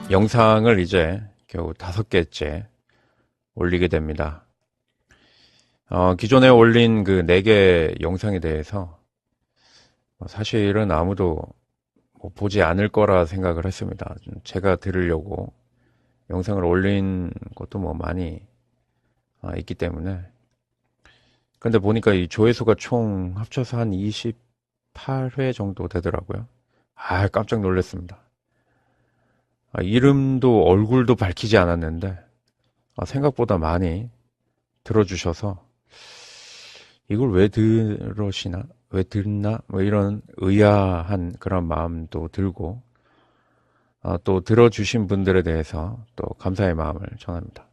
영상을 이제 겨우 5개째 올리게 됩니다. 기존에 올린 그 4개 영상에 대해서 사실은 아무도 보지 않을 거라 생각을 했습니다. 제가 들으려고 영상을 올린 것도 많이 있기 때문에. 근데 보니까 이 조회수가 총 합쳐서 한 28회 정도 되더라고요. 깜짝 놀랐습니다. 이름도 얼굴도 밝히지 않았는데 생각보다 많이 들어주셔서 이걸 왜 들으시나? 왜 듣나? 이런 의아한 그런 마음도 들고 또 들어주신 분들에 대해서 또 감사의 마음을 전합니다.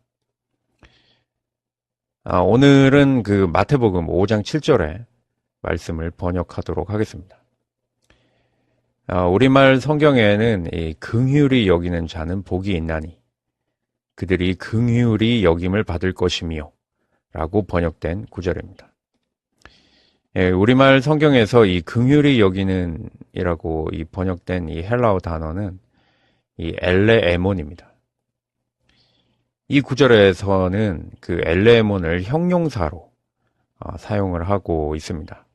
오늘은 그 마태복음 5장 7절의 말씀을 번역하도록 하겠습니다. 우리말 성경에는 이 긍휼히 여기는 자는 복이 있나니 그들이 긍휼히 여김을 받을 것이며 라고 번역된 구절입니다. 우리말 성경에서 이 긍휼히 여기는 이라고 이 번역된 이 헬라어 단어는 이 엘레에몬입니다. 이 구절에서는 그 엘레에몬을 형용사로 사용을 하고 있습니다.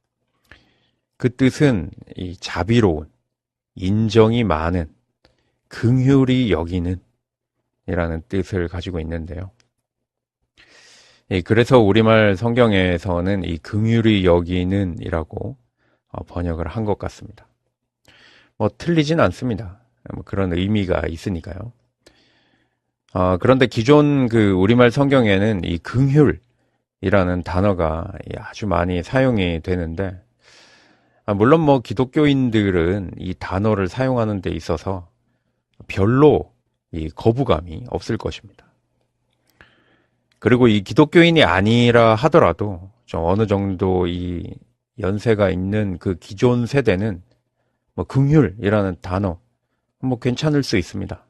그 뜻은 이 자비로운, 인정이 많은, 긍휼히 여기는 이라는 뜻을 가지고 있는데요. 그래서 우리말 성경에서는 이 긍휼히 여기는 이라고 번역을 한 것 같습니다. 틀리진 않습니다. 그런 의미가 있으니까요. 그런데 기존 그 우리말 성경에는 이 긍휼이라는 단어가 아주 많이 사용이 되는데, 물론 기독교인들은 이 단어를 사용하는 데 있어서 별로 이 거부감이 없을 것입니다. 그리고 이 기독교인이 아니라 하더라도 좀 어느 정도 이 연세가 있는 그 기존 세대는 긍휼이라는 단어 괜찮을 수 있습니다.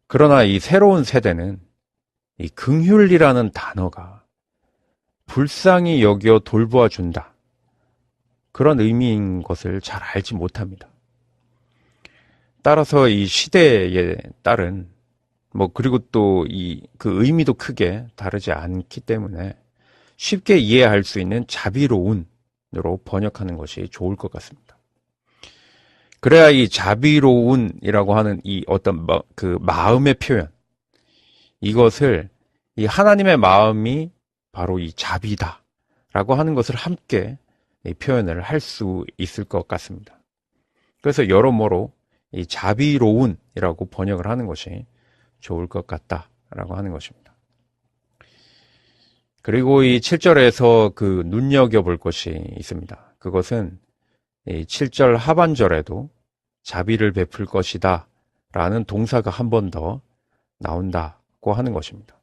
그러나 이 새로운 세대는 이 긍휼이라는 단어가 불쌍히 여겨 돌보아 준다, 그런 의미인 것을 잘 알지 못합니다. 따라서 이 시대에 따른 그리고 또 그 의미도 크게 다르지 않기 때문에 쉽게 이해할 수 있는 자비로운으로 번역하는 것이 좋을 것 같습니다. 그래야 이 자비로운이라고 하는 이 어떤 그 마음의 표현, 이것을 이 하나님의 마음이 바로 이 자비다라고 하는 것을 함께 표현을 할 수 있을 것 같습니다. 그래서 여러모로 이 자비로운이라고 번역을 하는 것이 좋을 것 같다라고 하는 것입니다. 그리고 이 7절에서 그 눈여겨볼 것이 있습니다. 그것은 이 7절 하반절에도 자비를 베풀 것이다 라는 동사가 한 번 더 나온다고 하는 것입니다.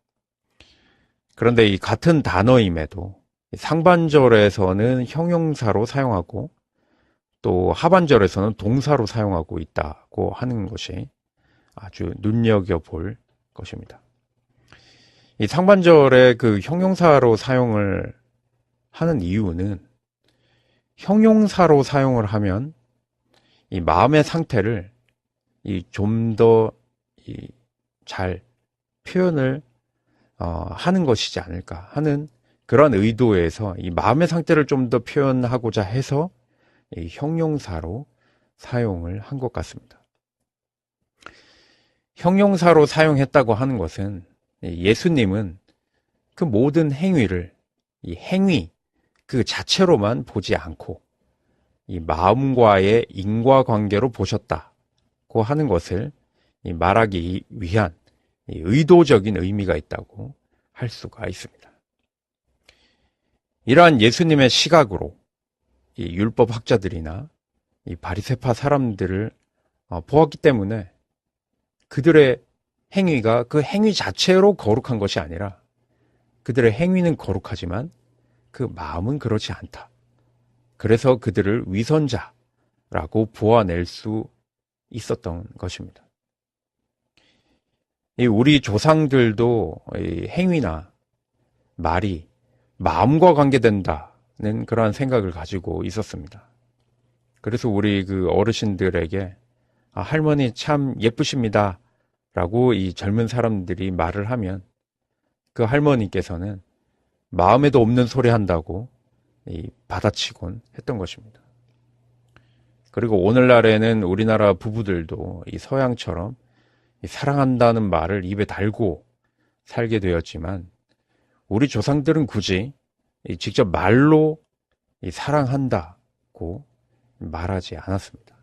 그런데 이 같은 단어임에도 상반절에서는 형용사로 사용하고 또 하반절에서는 동사로 사용하고 있다고 하는 것이 아주 눈여겨볼 것입니다. 이 상반절에 그 형용사로 사용을 하는 이유는 형용사로 사용을 하면 이 마음의 상태를 좀 더 잘 표현을 하는 것이지 않을까 하는 그런 의도에서 이 마음의 상태를 좀 더 표현하고자 해서 이 형용사로 사용을 한 것 같습니다. 형용사로 사용했다고 하는 것은 예수님은 그 모든 행위를 이 행위 그 자체로만 보지 않고 이 마음과의 인과관계로 보셨다고 하는 것을 말하기 위한 의도적인 의미가 있다고 할 수가 있습니다. 이러한 예수님의 시각으로 이 율법학자들이나 이 바리새파 사람들을 보았기 때문에 그들의 행위가 그 행위 자체로 거룩한 것이 아니라 그들의 행위는 거룩하지만 그 마음은 그렇지 않다. 그래서 그들을 위선자라고 보아낼 수 있었던 것입니다. 우리 조상들도 행위나 말이 마음과 관계된다는 그러한 생각을 가지고 있었습니다. 그래서 우리 그 어르신들에게 할머니 참 예쁘십니다 라고 이 젊은 사람들이 말을 하면 그 할머니께서는 마음에도 없는 소리 한다고 받아치곤 했던 것입니다. 그리고 오늘날에는 우리나라 부부들도 이 서양처럼 사랑한다는 말을 입에 달고 살게 되었지만 우리 조상들은 굳이 직접 말로 사랑한다고 말하지 않았습니다.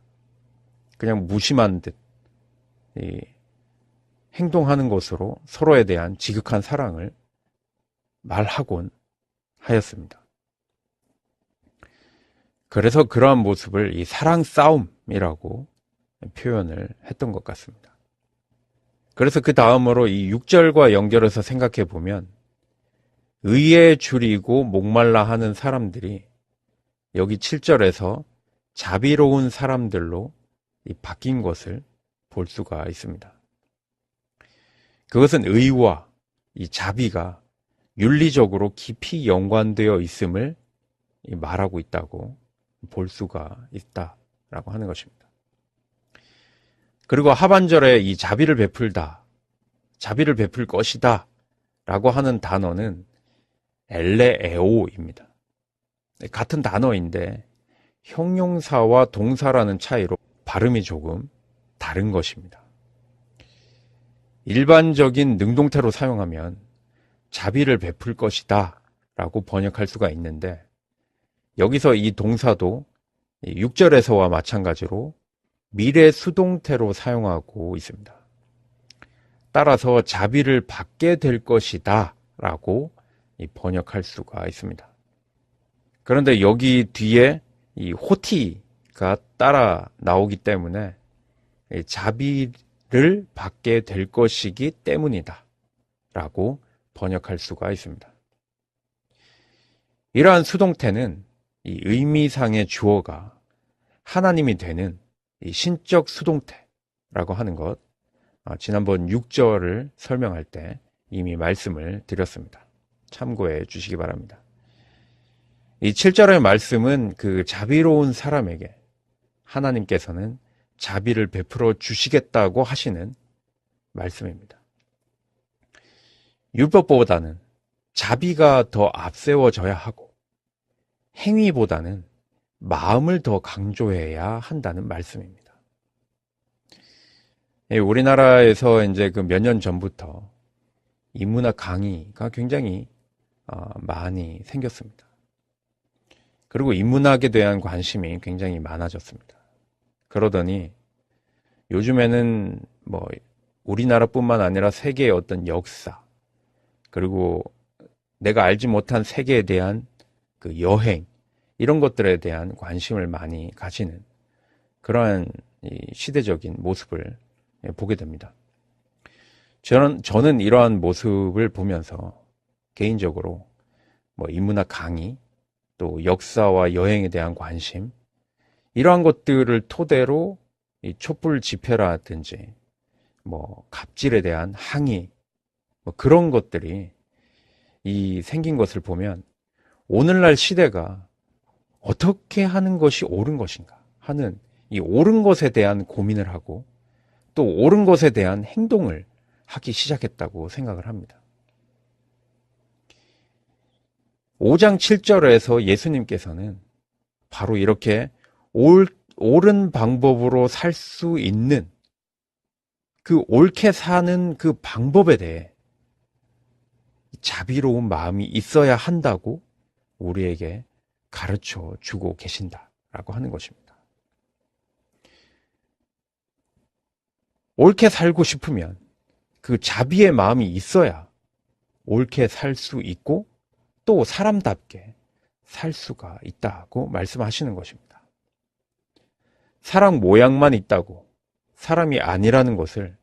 그냥 무심한 듯 행동하는 것으로 서로에 대한 지극한 사랑을 말하곤 하였습니다. 그래서 그러한 모습을 이 사랑 싸움이라고 표현을 했던 것 같습니다. 그래서 그 다음으로 이 6절과 연결해서 생각해 보면 의에 줄이고 목말라 하는 사람들이 여기 7절에서 자비로운 사람들로 바뀐 것을 볼 수가 있습니다. 그것은 의와 이 자비가 윤리적으로 깊이 연관되어 있음을 말하고 있다고 볼 수가 있다라고 하는 것입니다. 그리고 하반절에 이 자비를 베풀다, 자비를 베풀 것이다 라고 하는 단어는 엘레에오입니다. 같은 단어인데 형용사와 동사라는 차이로 발음이 조금 다른 것입니다. 일반적인 능동태로 사용하면 자비를 베풀 것이다 라고 번역할 수가 있는데 여기서 이 동사도 6절에서와 마찬가지로 미래 수동태로 사용하고 있습니다. 따라서 자비를 받게 될 것이다 라고 번역할 수가 있습니다. 그런데 여기 뒤에 이 호티가 따라 나오기 때문에 자비를 받게 될 것이기 때문이다 라고 번역할 수가 있습니다. 이러한 수동태는 이 의미상의 주어가 하나님이 되는 이 신적 수동태라고 하는 것, 지난번 6절을 설명할 때 이미 말씀을 드렸습니다. 참고해 주시기 바랍니다. 이 7절의 말씀은 그 자비로운 사람에게 하나님께서는 자비를 베풀어 주시겠다고 하시는 말씀입니다. 율법보다는 자비가 더 앞세워져야 하고 행위보다는 마음을 더 강조해야 한다는 말씀입니다. 우리나라에서 이제 그 몇 년 전부터 인문학 강의가 굉장히 많이 생겼습니다. 그리고 인문학에 대한 관심이 굉장히 많아졌습니다. 그러더니 요즘에는 뭐 우리나라뿐만 아니라 세계의 어떤 역사, 그리고 내가 알지 못한 세계에 대한 그 여행, 이런 것들에 대한 관심을 많이 가지는 그러한 시대적인 모습을 보게 됩니다. 저는 이러한 모습을 보면서 개인적으로 뭐 인문학 강의, 또 역사와 여행에 대한 관심, 이러한 것들을 토대로 이 촛불 집회라든지 뭐 갑질에 대한 항의, 뭐 그런 것들이 생긴 것을 보면 오늘날 시대가 어떻게 하는 것이 옳은 것인가 하는 이 옳은 것에 대한 고민을 하고 또 옳은 것에 대한 행동을 하기 시작했다고 생각을 합니다. 5장 7절에서 예수님께서는 바로 이렇게 옳은 방법으로 살 수 있는 그 옳게 사는 그 방법에 대해 자비로운 마음이 있어야 한다고 우리에게 가르쳐 주고 계신다라고 하는 것입니다. 옳게 살고 싶으면 그 자비의 마음이 있어야 옳게 살 수 있고 또 사람답게 살 수가 있다고 말씀하시는 것입니다. 사람 모양만 있다고 사람이 아니라는 것을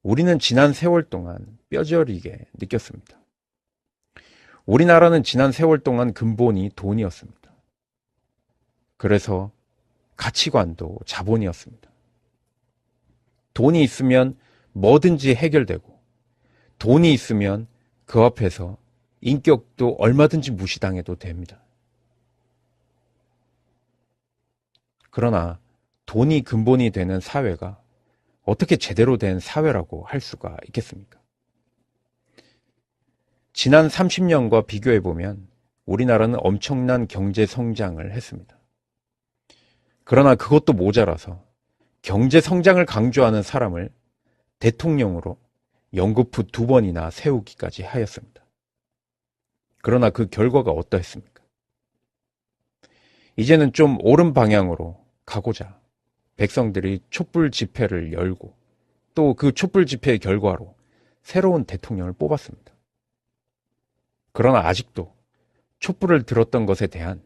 우리는 지난 세월 동안 뼈저리게 느꼈습니다. 우리나라는 지난 세월 동안 근본이 돈이었습니다. 그래서 가치관도 자본이었습니다. 돈이 있으면 뭐든지 해결되고 돈이 있으면 그 앞에서 인격도 얼마든지 무시당해도 됩니다. 그러나 돈이 근본이 되는 사회가 어떻게 제대로 된 사회라고 할 수가 있겠습니까? 지난 30년과 비교해보면 우리나라는 엄청난 경제 성장을 했습니다. 그러나 그것도 모자라서 경제 성장을 강조하는 사람을 대통령으로 연거푸 2번이나 세우기까지 하였습니다. 그러나 그 결과가 어떠했습니까? 이제는 좀 옳은 방향으로 가고자 백성들이 촛불 집회를 열고 또 그 촛불 집회의 결과로 새로운 대통령을 뽑았습니다. 그러나 아직도 촛불을 들었던 것에 대한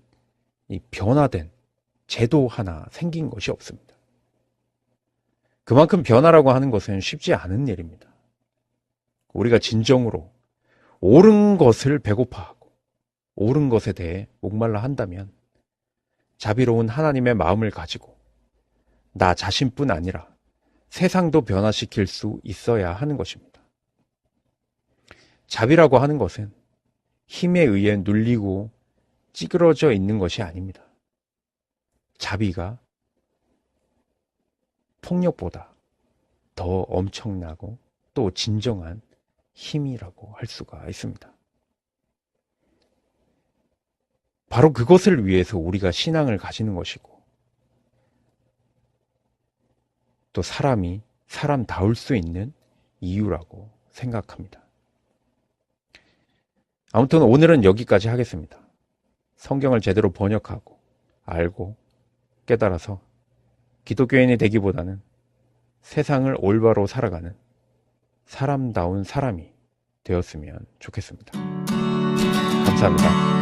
이 변화된 제도 하나 생긴 것이 없습니다. 그만큼 변화라고 하는 것은 쉽지 않은 일입니다. 우리가 진정으로 옳은 것을 배고파하고 옳은 것에 대해 목말라 한다면 자비로운 하나님의 마음을 가지고 나 자신뿐 아니라 세상도 변화시킬 수 있어야 하는 것입니다. 자비라고 하는 것은 힘에 의해 눌리고 찌그러져 있는 것이 아닙니다. 자비가 폭력보다 더 엄청나고 또 진정한 힘이라고 할 수가 있습니다. 바로 그것을 위해서 우리가 신앙을 가지는 것이고 또 사람이 사람다울 수 있는 이유라고 생각합니다. 아무튼 오늘은 여기까지 하겠습니다. 성경을 제대로 번역하고 알고 깨달아서 기독교인이 되기보다는 세상을 올바로 살아가는 사람다운 사람이 되었으면 좋겠습니다. 감사합니다.